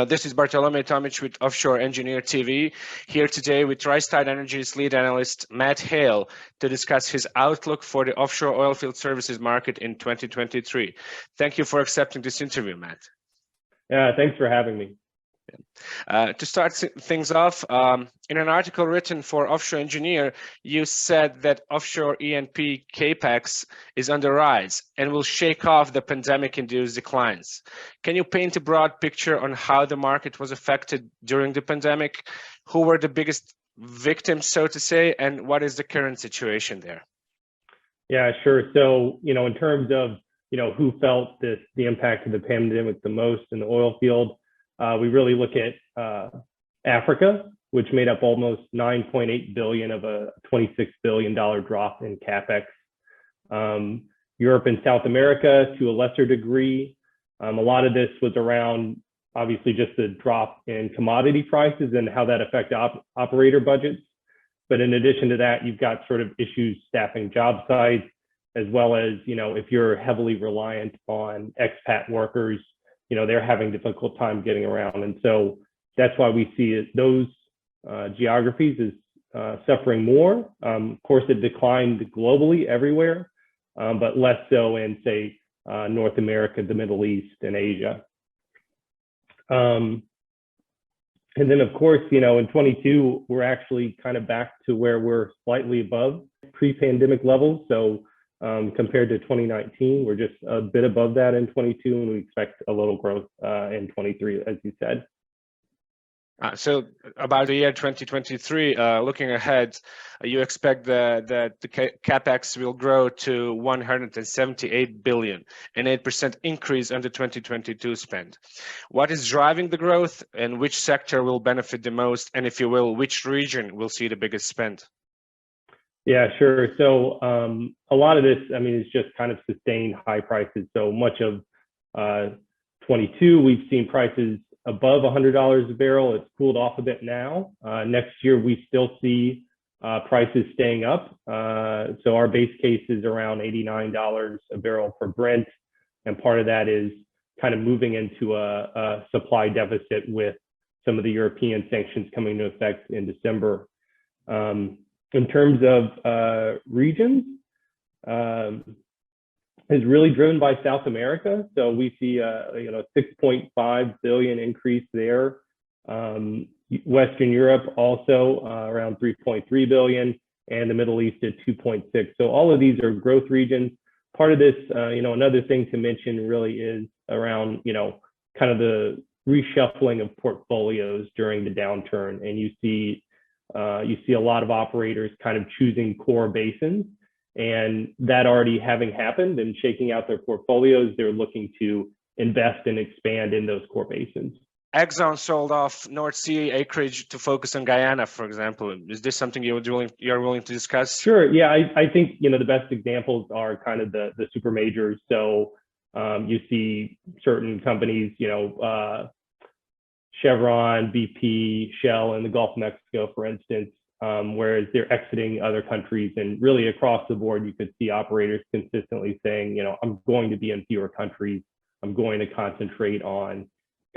This is Bartolome Tomic with Offshore Engineer TV, here today with Rystad Energy's lead analyst, Matt Hale, to discuss his outlook for the offshore oilfield services market in 2023. Thank you for accepting this interview, Matt. Yeah, thanks for having me. To start things off, in an article written for Offshore Engineer, you said that offshore E&P capex is on the rise and will shake off the pandemic-induced declines. Can you paint a broad picture on how the market was affected during the pandemic? Who were the biggest victims, so to say, and what is the current situation there? Yeah, sure. So, in terms of, who felt the impact of the pandemic the most in the oil field, we really look at Africa, which made up almost $9.8 billion of a $26 billion drop in capex. Europe and South America, to a lesser degree. A lot of this was around, obviously, just the drop in commodity prices and how that affected operator budgets. But in addition to that, you've got sort of issues staffing job sites, as well as, if you're heavily reliant on expat workers, they're having difficult time getting around. And so that's why we see those geographies as suffering more. Of course, it declined globally everywhere, but less so in, say, North America, the Middle East, and Asia. And then, of course, in 22, we're actually kind of back to where we're slightly above pre-pandemic levels. So compared to 2019, we're just a bit above that in 22, and we expect a little growth in 23, as you said. So about the year 2023, looking ahead, you expect that the capex will grow to 178 billion, an 8% increase on the 2022 spend. What is driving the growth, and which sector will benefit the most? And if you will, which region will see the biggest spend? Yeah, sure. So a lot of this, is just kind of sustained high prices. So much of 22, we've seen prices above $100 a barrel. It's cooled off a bit now. Next year, we still see prices staying up. So our base case is around $89 a barrel for Brent. And part of that is kind of moving into a supply deficit with some of the European sanctions coming into effect in December. In terms of regions, is really driven by South America. So we see a 6.5 billion increase there. Western Europe also around 3.3 billion, and the Middle East at 2.6. So all of these are growth regions. Part of this, another thing to mention really is around, kind of the reshuffling of portfolios during the downturn, and you see a lot of operators kind of choosing core basins, and that already having happened and shaking out their portfolios, they're looking to invest and expand in those core basins. Exxon sold off North Sea acreage to focus on Guyana, for example. Is this something you're willing to discuss? Sure. Yeah, I think the best examples are kind of the super majors. So you see certain companies, Chevron, BP, Shell in the Gulf of Mexico, for instance, whereas they're exiting other countries. And really across the board, you could see operators consistently saying, I'm going to be in fewer countries. I'm going to concentrate on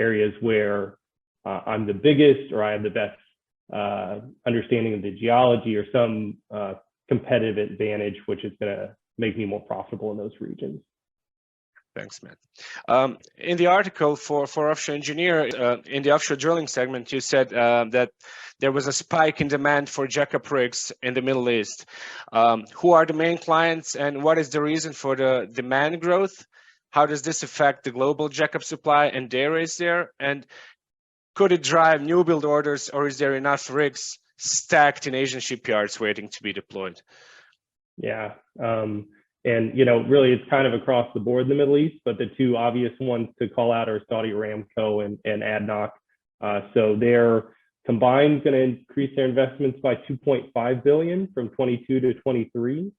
areas where I'm the biggest, or I have the best understanding of the geology, or some competitive advantage, which is going to make me more profitable in those regions. Thanks, Matt. In the article for Offshore Engineer, in the offshore drilling segment, you said that there was a spike in demand for jackup rigs in the Middle East. Who are the main clients, and what is the reason for the demand growth? How does this affect the global jackup supply and day rates there? And could it drive new build orders, or is there enough rigs stacked in Asian shipyards waiting to be deployed? Yeah. And, really it's kind of across the board in the Middle East, but the two obvious ones to call out are Saudi Aramco and ADNOC. So they're combined going to increase their investments by 2.5 billion from 22 to 23.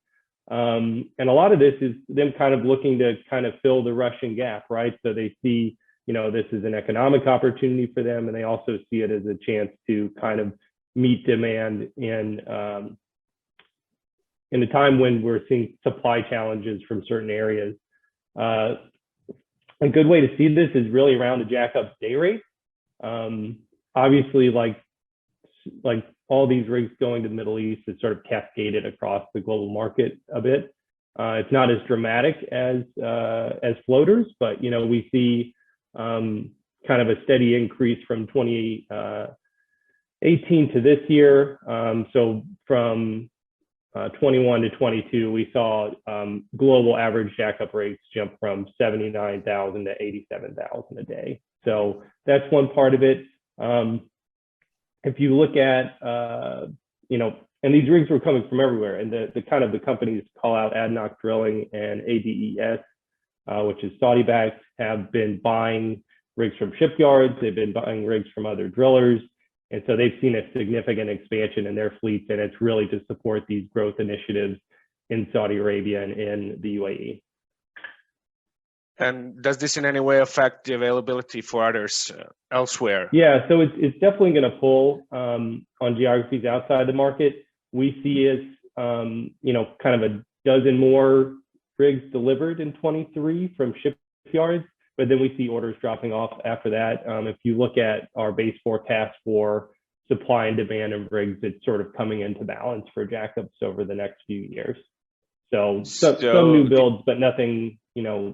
And a lot of this is them kind of looking to kind of fill the Russian gap, right? So they see, this is an economic opportunity for them, and they also see it as a chance to kind of meet demand in a time when we're seeing supply challenges from certain areas. A good way to see this is really around the jackup day rate. Obviously, like all these rigs going to the Middle East is sort of cascaded across the global market a bit. It's not as dramatic as floaters, but we see kind of a steady increase from 2018 to this year. So from 21 to 22, we saw global average jackup rates jump from 79,000 to 87,000 a day. So that's one part of it. If you look at, and these rigs were coming from everywhere, and the kind of the companies call out ADNOC Drilling and ADES, which is Saudi-backed, have been buying rigs from shipyards. They've been buying rigs from other drillers. And so they've seen a significant expansion in their fleets, and it's really to support these growth initiatives in Saudi Arabia and in the UAE. And does this in any way affect the availability for others elsewhere? Yeah, so it's definitely going to pull on geographies outside the market. We see as kind of a dozen more rigs delivered in 23 from shipyards, but then we see orders dropping off after that. If you look at our base forecast for supply and demand of rigs, it's sort of coming into balance for jackups over the next few years. So some new builds, but nothing,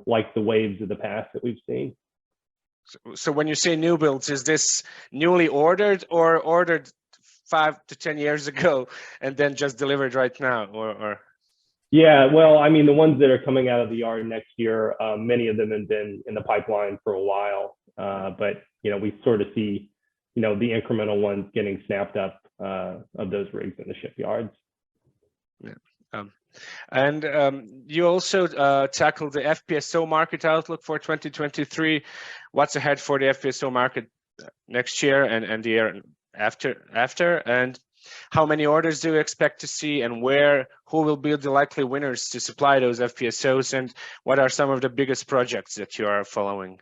like the waves of the past that we've seen. So when you say new builds, is this newly ordered or ordered 5 to 10 years ago and then just delivered right now, or? Yeah, well, I mean, the ones that are coming out of the yard next year, many of them have been in the pipeline for a while, but we sort of see, the incremental ones getting snapped up of those rigs in the shipyards. Yeah. And you also tackled the FPSO market outlook for 2023. What's ahead for the FPSO market next year and the year after? And how many orders do you expect to see, and who will be the likely winners to supply those FPSOs, and what are some of the biggest projects that you are following?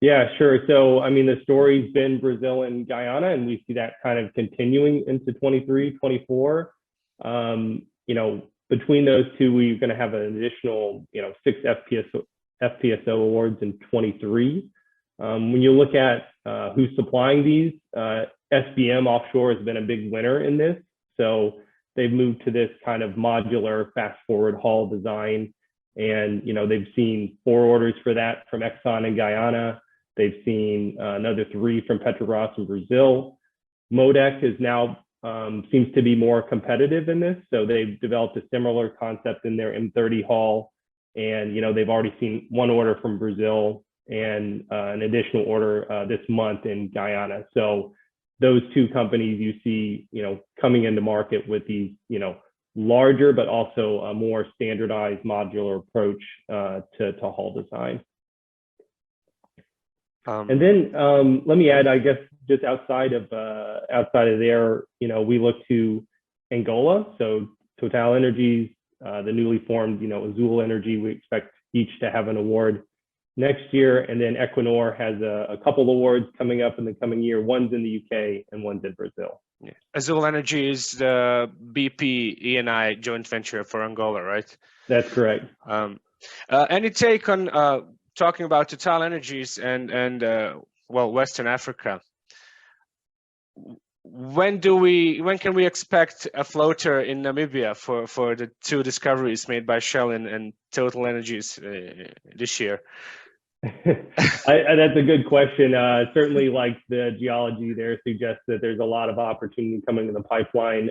Yeah, sure. So, I mean, the story's been Brazil and Guyana, and we see that kind of continuing into 23, 24. Between those two, we're going to have an additional, 6 FPSO awards in 23. When you look at who's supplying these, SBM Offshore has been a big winner in this. So they've moved to this kind of modular fast forward hull design. And, they've seen 4 orders for that from Exxon in Guyana. They've seen another 3 from Petrobras in Brazil. MODEC is now seems to be more competitive in this. So they've developed a similar concept in their M30 hull. And, they've already seen 1 order from Brazil and an additional order this month in Guyana. So those 2 companies you see, coming into market with these, larger, but also a more standardized modular approach to hull design. And then let me add, I guess, just outside of there, we look to Angola. So Total Energies, the newly formed, Azul Energy, we expect each to have an award next year. And then Equinor has a couple awards coming up in the coming year. One's in the UK and one's in Brazil. Yeah. Azul Energy is the BP Eni joint venture for Angola, right? That's correct. Any take on talking about Total Energies and Western Africa? When can we expect a floater in Namibia for the 2 discoveries made by Shell and Total Energies this year? That's a good question. Certainly, like the geology there suggests that there's a lot of opportunity coming in the pipeline.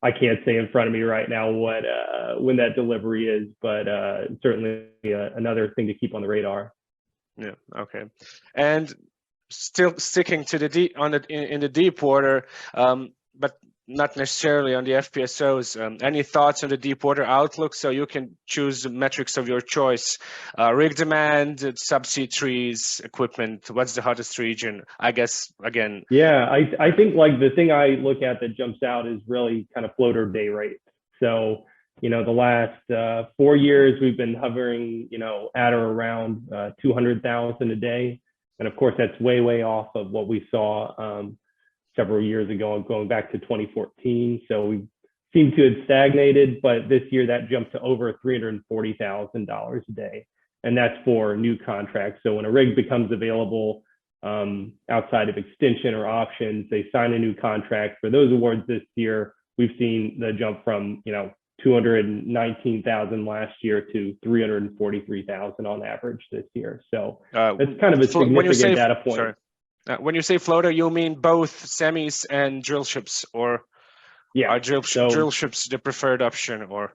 I can't say in front of me right now when that delivery is, but certainly another thing to keep on the radar. Yeah. Okay. And still sticking to the in the deep water, but not necessarily on the FPSOs. Any thoughts on the deep water outlook? So you can choose the metrics of your choice: rig demand, subsea trees, equipment. What's the hottest region? I guess again. Yeah, I think like the thing I look at that jumps out is really kind of floater day rate. So the last 4 years we've been hovering at or around 200,000 a day, and of course that's way off of what we saw several years ago, going back to 2014. So we seem to have stagnated, but this year that jumped to over $340,000 a day. And that's for new contracts. So when a rig becomes available, outside of extension or options. They sign a new contract for those awards this year. We've seen the jump from 219,000 last year to 343,000 on average this year. So that's kind of a significant data point. Sorry. When you say floater, you mean both semis and drill ships, or are drill ships the preferred option, or?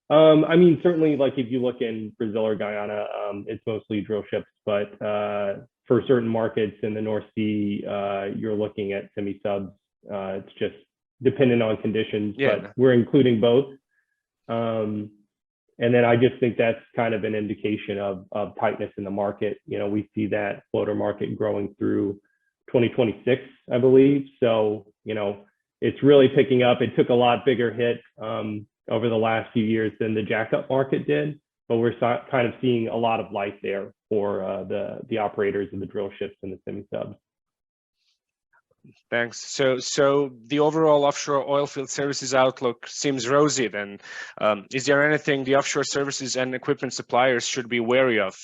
I mean, certainly, like if you look in Brazil or Guyana, it's mostly drill ships, but for certain markets in the North Sea, you're looking at semi-subs. It's just dependent on conditions, but we're including both. And then I just think that's kind of an indication of tightness in the market. We see that floater market growing through 2026, I believe. So, it's really picking up. It took a lot bigger hit over the last few years than the jackup market did, but we're kind of seeing a lot of life there for the operators of the drill ships and the semi-subs. Thanks. So the overall offshore oilfield services outlook seems rosy then. Is there anything the offshore services and equipment suppliers should be wary of?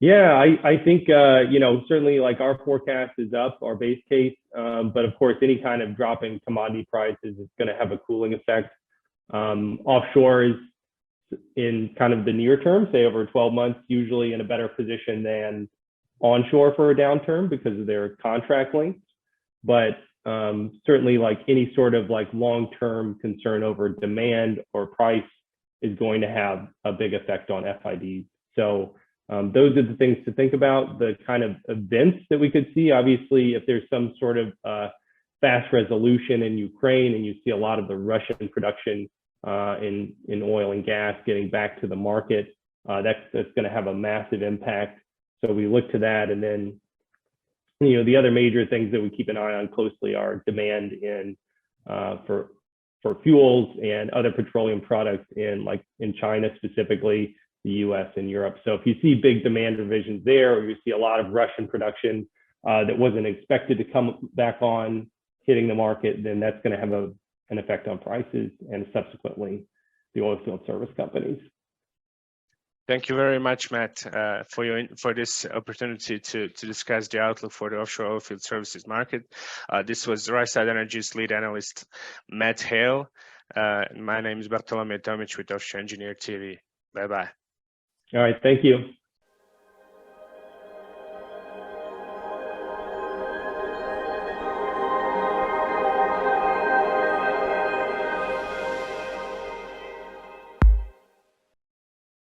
Yeah, I think, certainly like our forecast is up, our base case, but of course, any kind of drop in commodity prices is going to have a cooling effect. Offshore is in kind of the near term, say over 12 months, usually in a better position than onshore for a downturn because of their contract length. But certainly like any sort of like long-term concern over demand or price is going to have a big effect on FIDs. So those are the things to think about. The kind of events that we could see, obviously, if there's some sort of fast resolution in Ukraine and you see a lot of the Russian production in oil and gas getting back to the market, that's going to have a massive impact. So we look to that, and then the other major things that we keep an eye on closely are demand for fuels and other petroleum products in China specifically, the US and Europe. So if you see big demand revisions there, or you see a lot of Russian production that wasn't expected to come back on hitting the market, then that's going to have an effect on prices and subsequently the oilfield service companies. Thank you very much, Matt, for this opportunity to discuss the outlook for the offshore oilfield services market. This was Rystad Energy's lead analyst, Matt Hale. My name is Bartolomej Tomic with Offshore Engineer TV. Bye-bye. All right, thank you.